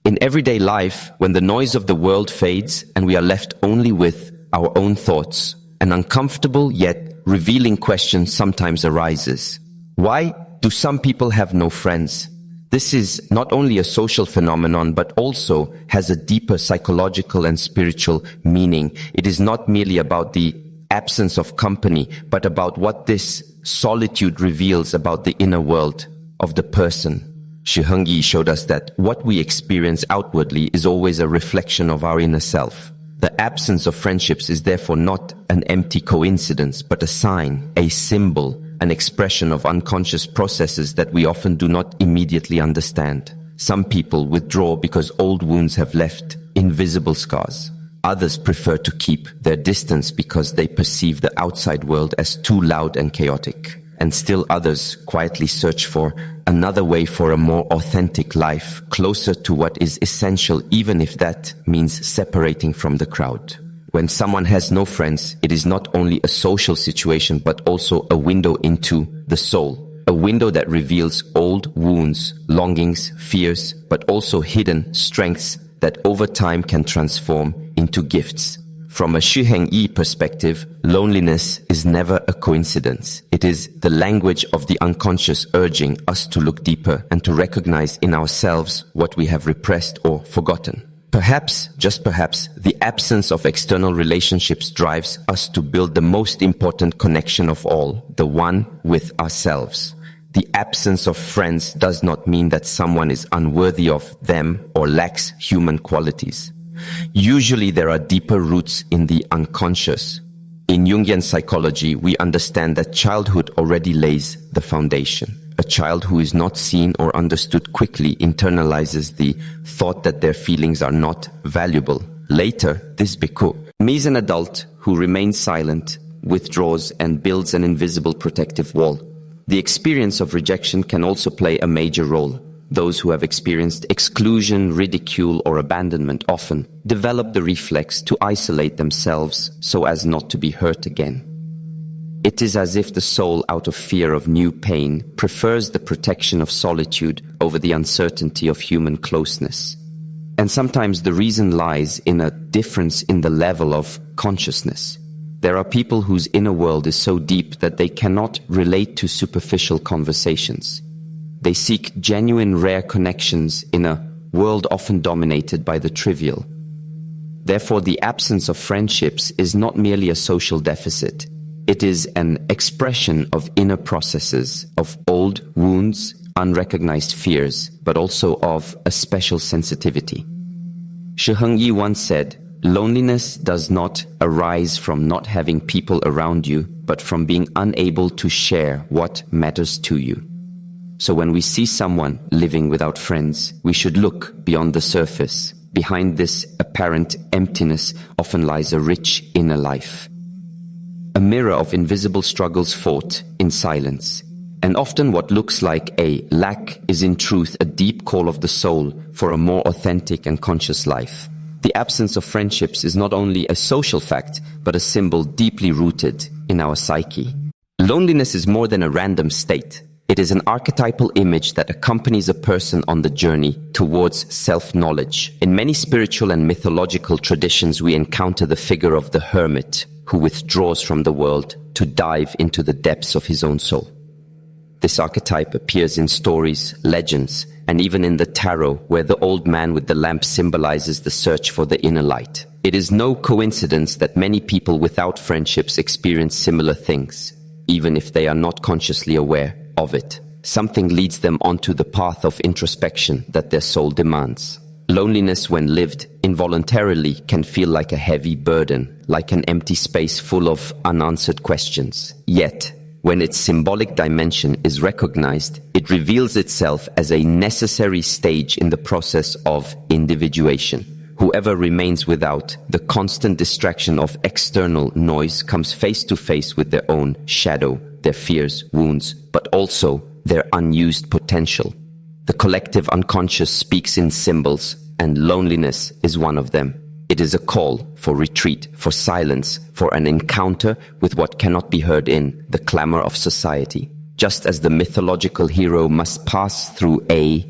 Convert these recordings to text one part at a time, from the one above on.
In everyday life, when the noise of the world fades and we are left only with our own thoughts, an uncomfortable yet revealing question sometimes arises. Why do some people have no friends? This is not only a social phenomenon, but also has a deeper psychological and spiritual meaning. It is not merely about the absence of company, but about what this solitude reveals about the inner world of the person. Shi Heng Yi showed us that what we experience outwardly is always a reflection of our inner self. The absence of friendships is therefore not an empty coincidence, but a sign, a symbol, an expression of unconscious processes that we often do not immediately understand. Some people withdraw because old wounds have left invisible scars. Others prefer to keep their distance because they perceive the outside world as too loud and chaotic. And still others quietly search for another way, for a more authentic life, closer to what is essential, even if that means separating from the crowd. When someone has no friends, it is not only a social situation, but also a window into the soul. A window that reveals old wounds, longings, fears, but also hidden strengths that over time can transform into gifts. From a Shi Heng Yi perspective, loneliness is never a coincidence. It is the language of the unconscious urging us to look deeper and to recognize in ourselves what we have repressed or forgotten. Perhaps, just perhaps, the absence of external relationships drives us to build the most important connection of all, the one with ourselves. The absence of friends does not mean that someone is unworthy of them or lacks human qualities. Usually there are deeper roots in the unconscious. In Jungian psychology, we understand that childhood already lays the foundation. A child who is not seen or understood quickly internalizes the thought that their feelings are not valuable. Later, this becomes an adult who remains silent, withdraws, and builds an invisible protective wall. The experience of rejection can also play a major role. Those who have experienced exclusion, ridicule, or abandonment often develop the reflex to isolate themselves so as not to be hurt again. It is as if the soul, out of fear of new pain, prefers the protection of solitude over the uncertainty of human closeness. And sometimes the reason lies in a difference in the level of consciousness. There are people whose inner world is so deep that they cannot relate to superficial conversations. They seek genuine, rare connections in a world often dominated by the trivial. Therefore, the absence of friendships is not merely a social deficit. It is an expression of inner processes, of old wounds, unrecognized fears, but also of a special sensitivity. Shi Heng Yi once said, "Loneliness does not arise from not having people around you, but from being unable to share what matters to you." So when we see someone living without friends, we should look beyond the surface. Behind this apparent emptiness often lies a rich inner life. A mirror of invisible struggles fought in silence. And often what looks like a lack is in truth a deep call of the soul for a more authentic and conscious life. The absence of friendships is not only a social fact, but a symbol deeply rooted in our psyche. Loneliness is more than a random state. It is an archetypal image that accompanies a person on the journey towards self-knowledge. In many spiritual and mythological traditions, we encounter the figure of the hermit who withdraws from the world to dive into the depths of his own soul. This archetype appears in stories, legends, and even in the tarot, where the old man with the lamp symbolizes the search for the inner light. It is no coincidence that many people without friendships experience similar things, even if they are not consciously aware of it. Something leads them onto the path of introspection that their soul demands. Loneliness, when lived involuntarily, can feel like a heavy burden, like an empty space full of unanswered questions. Yet, when its symbolic dimension is recognized, it reveals itself as a necessary stage in the process of individuation. Whoever remains without the constant distraction of external noise comes face to face with their own shadow, their fears, wounds, but also their unused potential. The collective unconscious speaks in symbols, and loneliness is one of them. It is a call for retreat, for silence, for an encounter with what cannot be heard in the clamor of society. Just as the mythological hero must pass through a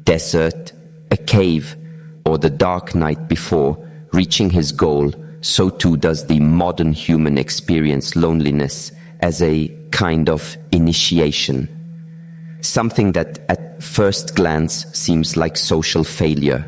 desert, a cave, or the dark night before reaching his goal, so too does the modern human experience loneliness as a kind of initiation. Something that at first glance seems like social failure.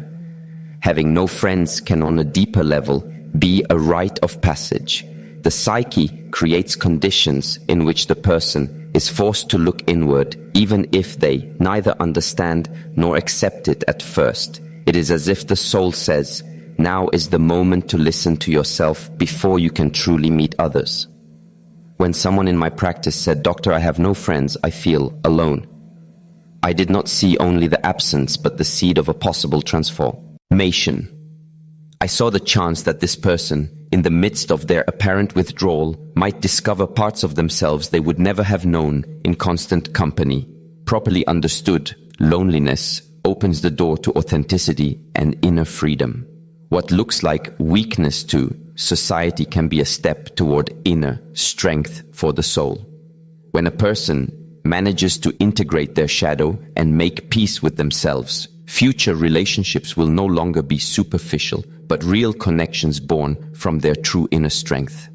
Having no friends can on a deeper level be a rite of passage. The psyche creates conditions in which the person is forced to look inward, even if they neither understand nor accept it at first. It is as if the soul says, now is the moment to listen to yourself before you can truly meet others. When someone in my practice said, "Doctor, I have no friends, I feel alone," I did not see only the absence, but the seed of a possible transformation. I saw the chance that this person, in the midst of their apparent withdrawal, might discover parts of themselves they would never have known in constant company. Properly understood, loneliness opens the door to authenticity and inner freedom. What looks like weakness to society can be a step toward inner strength for the soul. When a person manages to integrate their shadow and make peace with themselves, future relationships will no longer be superficial, but real connections born from their true inner strength.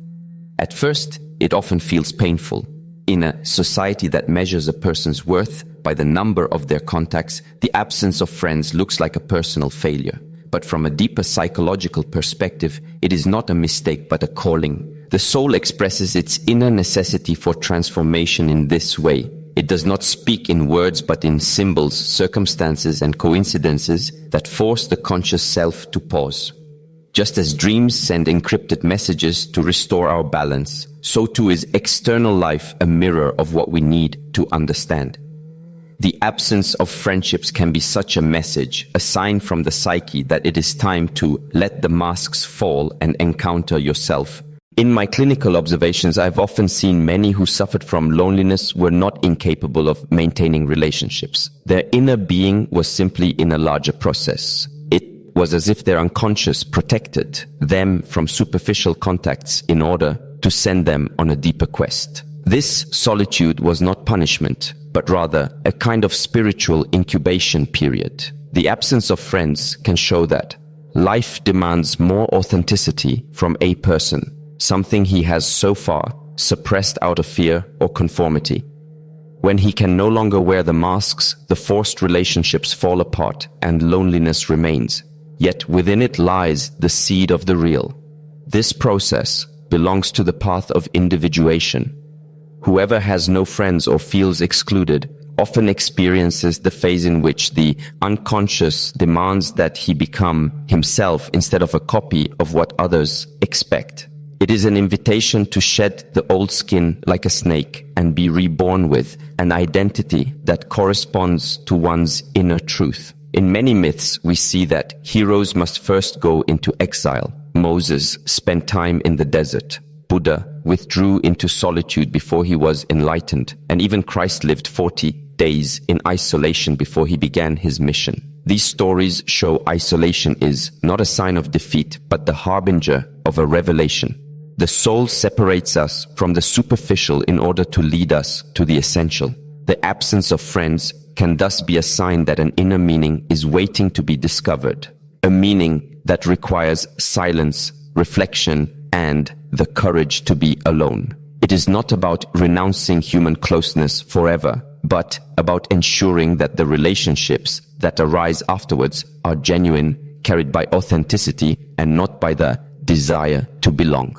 At first, it often feels painful. In a society that measures a person's worth by the number of their contacts, the absence of friends looks like a personal failure. But from a deeper psychological perspective, it is not a mistake but a calling. The soul expresses its inner necessity for transformation in this way. It does not speak in words but in symbols, circumstances and coincidences that force the conscious self to pause. Just as dreams send encrypted messages to restore our balance, so too is external life a mirror of what we need to understand. The absence of friendships can be such a message, a sign from the psyche that it is time to let the masks fall and encounter yourself. In my clinical observations, I've often seen many who suffered from loneliness were not incapable of maintaining relationships. Their inner being was simply in a larger process. It was as if their unconscious protected them from superficial contacts in order to send them on a deeper quest. This solitude was not punishment, but rather a kind of spiritual incubation period. The absence of friends can show that life demands more authenticity from a person, something he has so far suppressed out of fear or conformity. When he can no longer wear the masks, the forced relationships fall apart and loneliness remains. Yet within it lies the seed of the real. This process belongs to the path of individuation. Whoever has no friends or feels excluded often experiences the phase in which the unconscious demands that he become himself instead of a copy of what others expect. It is an invitation to shed the old skin like a snake and be reborn with an identity that corresponds to one's inner truth. In many myths, we see that heroes must first go into exile. Moses spent time in the desert. Buddha withdrew into solitude before he was enlightened, and even Christ lived 40 days in isolation before he began his mission. These stories show isolation is not a sign of defeat, but the harbinger of a revelation. The soul separates us from the superficial in order to lead us to the essential. The absence of friends can thus be a sign that an inner meaning is waiting to be discovered, a meaning that requires silence, reflection, and the courage to be alone. It is not about renouncing human closeness forever, but about ensuring that the relationships that arise afterwards are genuine, carried by authenticity and not by the desire to belong.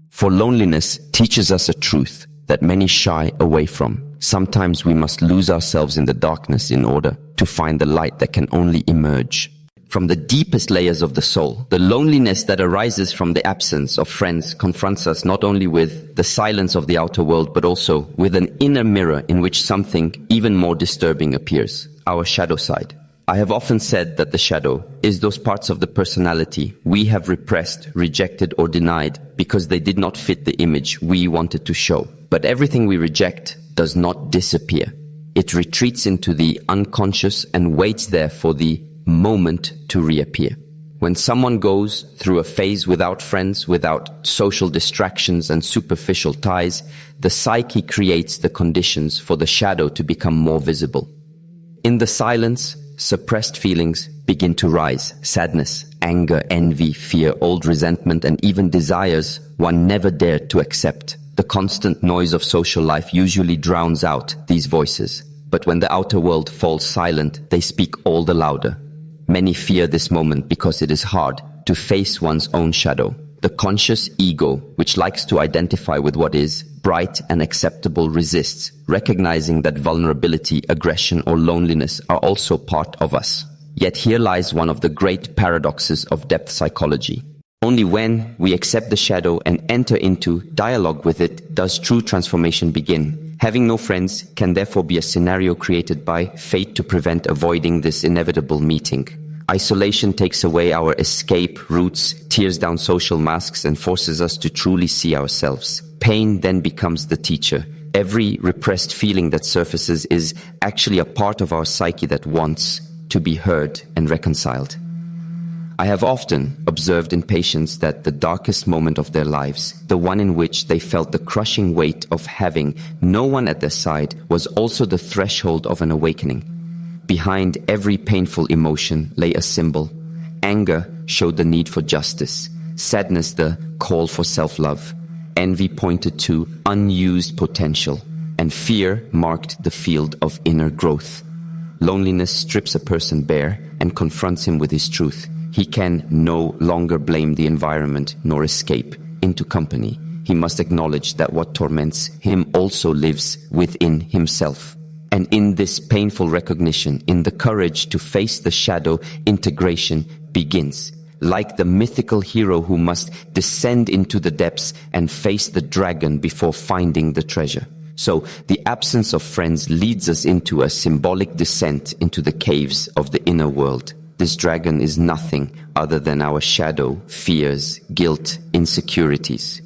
For loneliness teaches us a truth that many shy away from. Sometimes we must lose ourselves in the darkness in order to find the light that can only emerge from the deepest layers of the soul. The loneliness that arises from the absence of friends confronts us not only with the silence of the outer world, but also with an inner mirror in which something even more disturbing appears, our shadow side. I have often said that the shadow is those parts of the personality we have repressed, rejected, or denied because they did not fit the image we wanted to show. But everything we reject does not disappear. It retreats into the unconscious and waits there for the moment to reappear. When someone goes through a phase without friends, without social distractions and superficial ties, the psyche creates the conditions for the shadow to become more visible. In the silence, suppressed feelings begin to rise. Sadness, anger, envy, fear, old resentment, and even desires one never dared to accept. The constant noise of social life usually drowns out these voices. But when the outer world falls silent, they speak all the louder. Many fear this moment because it is hard to face one's own shadow. The conscious ego, which likes to identify with what is bright and acceptable, resists, recognizing that vulnerability, aggression, or loneliness are also part of us. Yet here lies one of the great paradoxes of depth psychology. Only when we accept the shadow and enter into dialogue with it does true transformation begin. Having no friends can therefore be a scenario created by fate to prevent avoiding this inevitable meeting. Isolation takes away our escape routes, tears down social masks, and forces us to truly see ourselves. Pain then becomes the teacher. Every repressed feeling that surfaces is actually a part of our psyche that wants to be heard and reconciled. I have often observed in patients that the darkest moment of their lives, the one in which they felt the crushing weight of having no one at their side, was also the threshold of an awakening. Behind every painful emotion lay a symbol. Anger showed the need for justice. Sadness, the call for self-love. Envy pointed to unused potential. And fear marked the field of inner growth. Loneliness strips a person bare and confronts him with his truth. He can no longer blame the environment nor escape into company. He must acknowledge that what torments him also lives within himself. And in this painful recognition, in the courage to face the shadow, integration begins. Like the mythical hero who must descend into the depths and face the dragon before finding the treasure. So the absence of friends leads us into a symbolic descent into the caves of the inner world. This dragon is nothing other than our shadow, fears, guilt, insecurities.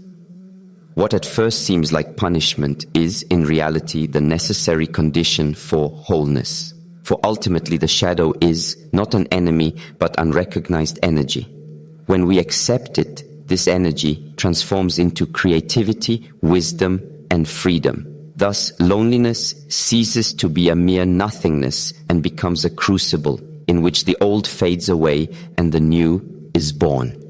What at first seems like punishment is, in reality, the necessary condition for wholeness. For ultimately, the shadow is not an enemy, but unrecognized energy. When we accept it, this energy transforms into creativity, wisdom, and freedom. Thus, loneliness ceases to be a mere nothingness and becomes a crucible in which the old fades away and the new is born.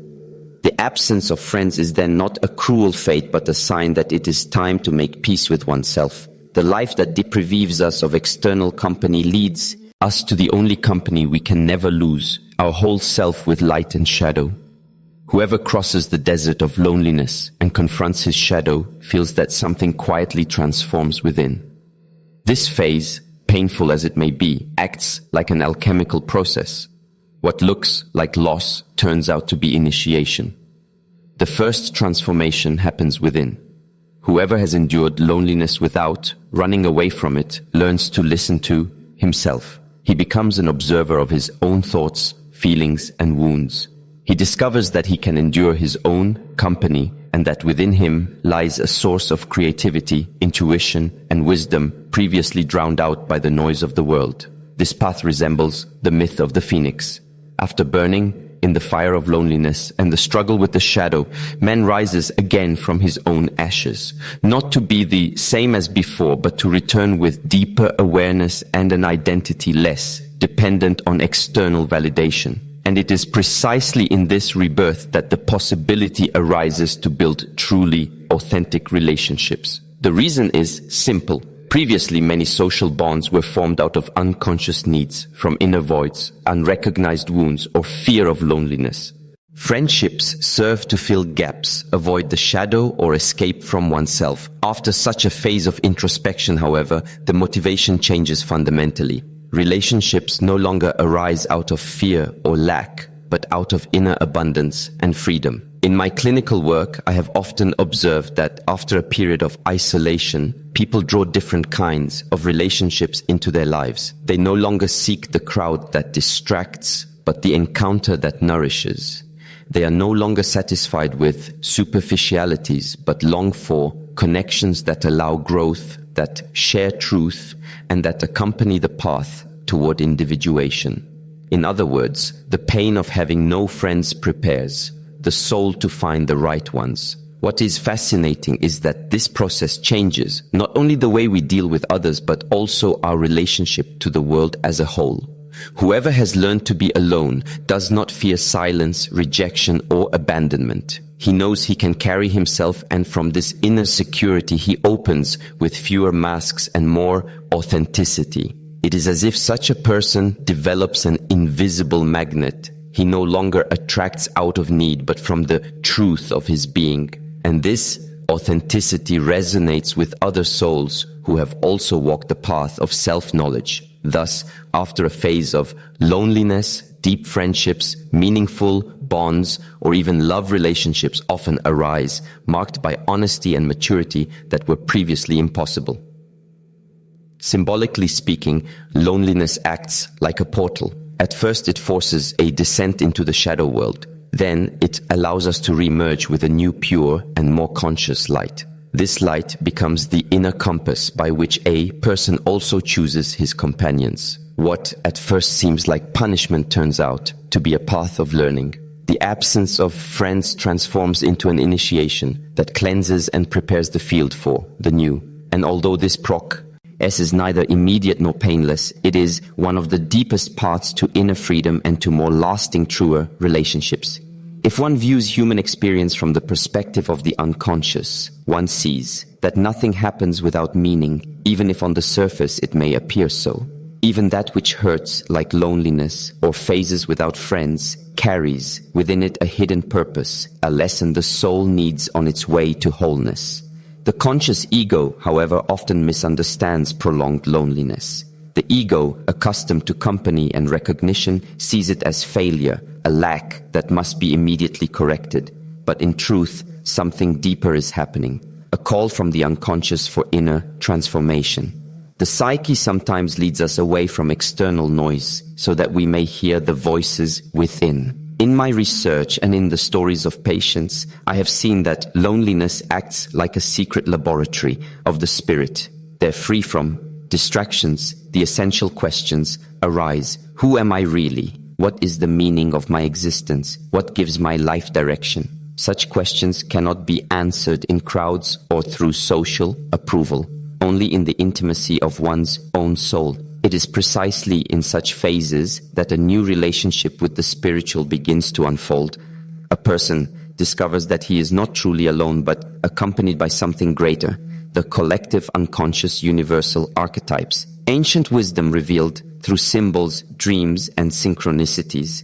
The absence of friends is then not a cruel fate, but a sign that it is time to make peace with oneself. The life that deprives us of external company leads us to the only company we can never lose, our whole self with light and shadow. Whoever crosses the desert of loneliness and confronts his shadow feels that something quietly transforms within. This phase, painful as it may be, acts like an alchemical process. What looks like loss turns out to be initiation. The first transformation happens within. Whoever has endured loneliness without running away from it learns to listen to himself. He becomes an observer of his own thoughts, feelings, and wounds. He discovers that he can endure his own company and that within him lies a source of creativity, intuition, and wisdom previously drowned out by the noise of the world. This path resembles the myth of the phoenix. After burning in the fire of loneliness and the struggle with the shadow, man rises again from his own ashes, not to be the same as before, but to return with deeper awareness and an identity less dependent on external validation. And it is precisely in this rebirth that the possibility arises to build truly authentic relationships. The reason is simple. Previously, many social bonds were formed out of unconscious needs, from inner voids, unrecognized wounds, or fear of loneliness. Friendships serve to fill gaps, avoid the shadow, or escape from oneself. After such a phase of introspection, however, the motivation changes fundamentally. Relationships no longer arise out of fear or lack, but out of inner abundance and freedom. In my clinical work, I have often observed that after a period of isolation, people draw different kinds of relationships into their lives. They no longer seek the crowd that distracts, but the encounter that nourishes. They are no longer satisfied with superficialities, but long for connections that allow growth, that share truth, and that accompany the path toward individuation. In other words, the pain of having no friends prepares the soul to find the right ones. What is fascinating is that this process changes not only the way we deal with others, but also our relationship to the world as a whole. Whoever has learned to be alone does not fear silence, rejection, or abandonment. He knows he can carry himself, and from this inner security he opens with fewer masks and more authenticity. It is as if such a person develops an invisible magnet. He no longer attracts out of need, but from the truth of his being. And this authenticity resonates with other souls who have also walked the path of self-knowledge. Thus, after a phase of loneliness, deep friendships, meaningful bonds, or even love relationships often arise, marked by honesty and maturity that were previously impossible. Symbolically speaking, loneliness acts like a portal. At first, it forces a descent into the shadow world. Then, it allows us to re-emerge with a new, pure, and more conscious light. This light becomes the inner compass by which a person also chooses his companions. What at first seems like punishment turns out to be a path of learning. The absence of friends transforms into an initiation that cleanses and prepares the field for the new. And although this process is neither immediate nor painless, it is one of the deepest paths to inner freedom and to more lasting, truer relationships. If one views human experience from the perspective of the unconscious, one sees that nothing happens without meaning, even if on the surface it may appear so. Even that which hurts, like loneliness or phases without friends, carries within it a hidden purpose, a lesson the soul needs on its way to wholeness. The conscious ego, however, often misunderstands prolonged loneliness. The ego, accustomed to company and recognition, sees it as failure, a lack that must be immediately corrected. But in truth, something deeper is happening, a call from the unconscious for inner transformation. The psyche sometimes leads us away from external noise so that we may hear the voices within. In my research and in the stories of patients, I have seen that loneliness acts like a secret laboratory of the spirit. They're free from distractions. The essential questions arise. Who am I really? What is the meaning of my existence? What gives my life direction? Such questions cannot be answered in crowds or through social approval, only in the intimacy of one's own soul. It is precisely in such phases that a new relationship with the spiritual begins to unfold. A person discovers that he is not truly alone, but accompanied by something greater, the collective unconscious universal archetypes. Ancient wisdom revealed through symbols, dreams, and synchronicities.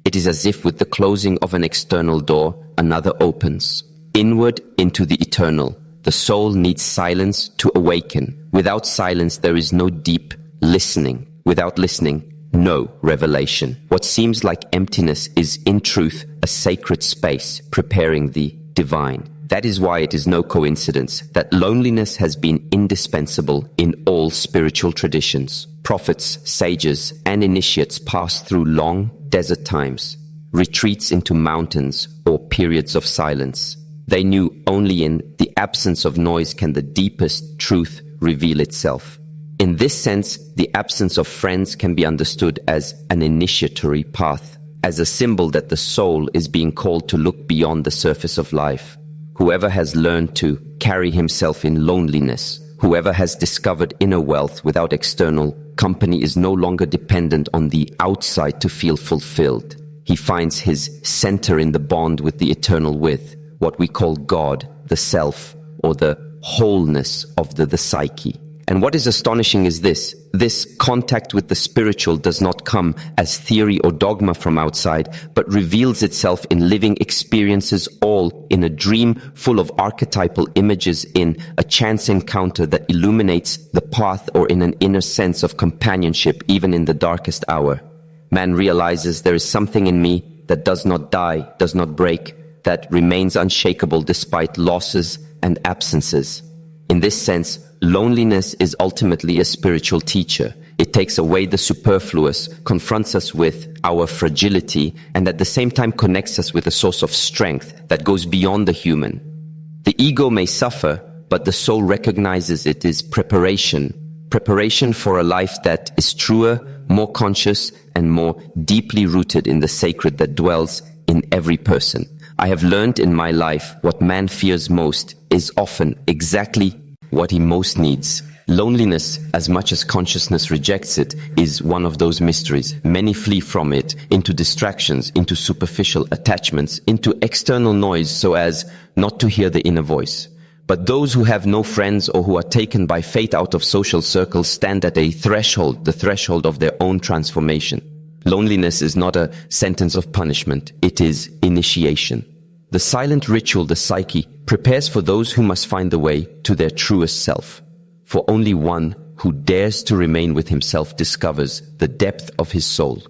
It is as if with the closing of an external door, another opens. Inward into the eternal. The soul needs silence to awaken. Without silence, there is no deep listening. Without listening, no revelation. What seems like emptiness is, in truth, a sacred space preparing the divine. That is why it is no coincidence that loneliness has been indispensable in all spiritual traditions. Prophets, sages, and initiates passed through long desert times, retreats into mountains, or periods of silence. They knew only in the absence of noise can the deepest truth reveal itself. In this sense, the absence of friends can be understood as an initiatory path, as a symbol that the soul is being called to look beyond the surface of life. Whoever has learned to carry himself in loneliness, whoever has discovered inner wealth without external company is no longer dependent on the outside to feel fulfilled. He finds his center in the bond with the eternal with, what we call God, the self, or the wholeness of the psyche. And what is astonishing is this contact with the spiritual does not come as theory or dogma from outside, but reveals itself in living experiences, all in a dream full of archetypal images, in a chance encounter that illuminates the path, or in an inner sense of companionship even in the darkest hour. Man realizes there is something in me that does not die, does not break, that remains unshakable despite losses and absences. In this sense, loneliness is ultimately a spiritual teacher. It takes away the superfluous, confronts us with our fragility, and at the same time connects us with a source of strength that goes beyond the human. The ego may suffer, but the soul recognizes it is preparation for a life that is truer, more conscious, and more deeply rooted in the sacred that dwells in every person. I have learned in my life what man fears most is often exactly what he most needs. Loneliness, as much as consciousness rejects it, is one of those mysteries. Many flee from it into distractions, into superficial attachments, into external noise so as not to hear the inner voice. But those who have no friends or who are taken by fate out of social circles stand at a threshold, the threshold of their own transformation. Loneliness is not a sentence of punishment, it is initiation. The silent ritual the psyche prepares for those who must find the way to their truest self. For only one who dares to remain with himself discovers the depth of his soul.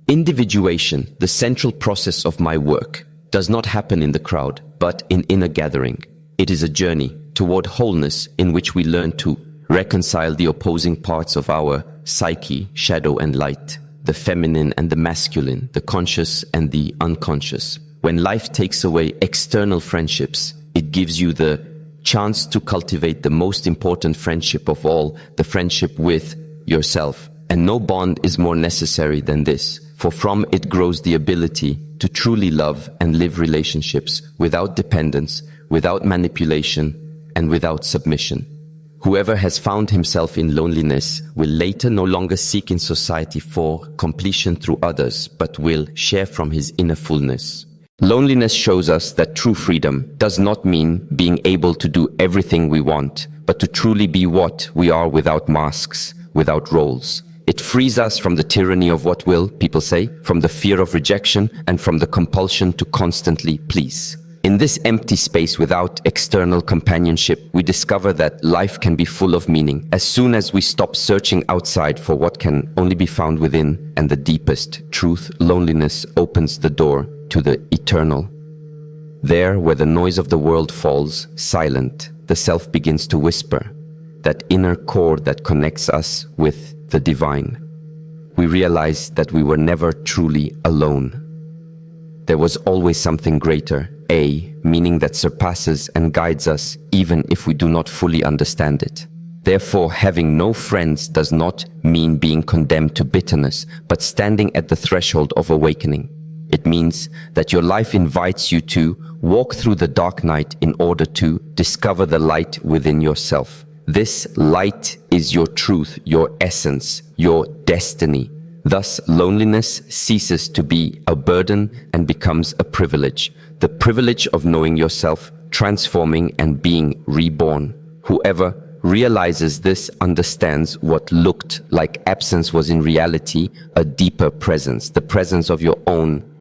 Individuation, the central process of my work, does not happen in the crowd, but in inner gathering. It is a journey toward wholeness in which we learn to reconcile the opposing parts of our psyche, shadow and light, the feminine and the masculine, the conscious and the unconscious. When life takes away external friendships, it gives you the chance to cultivate the most important friendship of all, the friendship with yourself. And no bond is more necessary than this, for from it grows the ability to truly love and live relationships without dependence, without manipulation, and without submission. Whoever has found himself in loneliness will later no longer seek in society for completion through others, but will share from his inner fullness. Loneliness shows us that true freedom does not mean being able to do everything we want, but to truly be what we are without masks, without roles. It frees us from the tyranny of what will, people say, from the fear of rejection, and from the compulsion to constantly please. In this empty space without external companionship, we discover that life can be full of meaning as soon as we stop searching outside for what can only be found within, and the deepest truth, loneliness, opens the door to the eternal. There, where the noise of the world falls silent, the self begins to whisper, that inner core that connects us with the divine. We realize that we were never truly alone. There was always something greater, a meaning that surpasses and guides us even if we do not fully understand it. Therefore, having no friends does not mean being condemned to bitterness, but standing at the threshold of awakening. It means that your life invites you to walk through the dark night in order to discover the light within yourself. This light is your truth, your essence, your destiny. Thus, loneliness ceases to be a burden and becomes a privilege. The privilege of knowing yourself, transforming and being reborn. Whoever realizes this understands what looked like absence was in reality a deeper presence, the presence of your own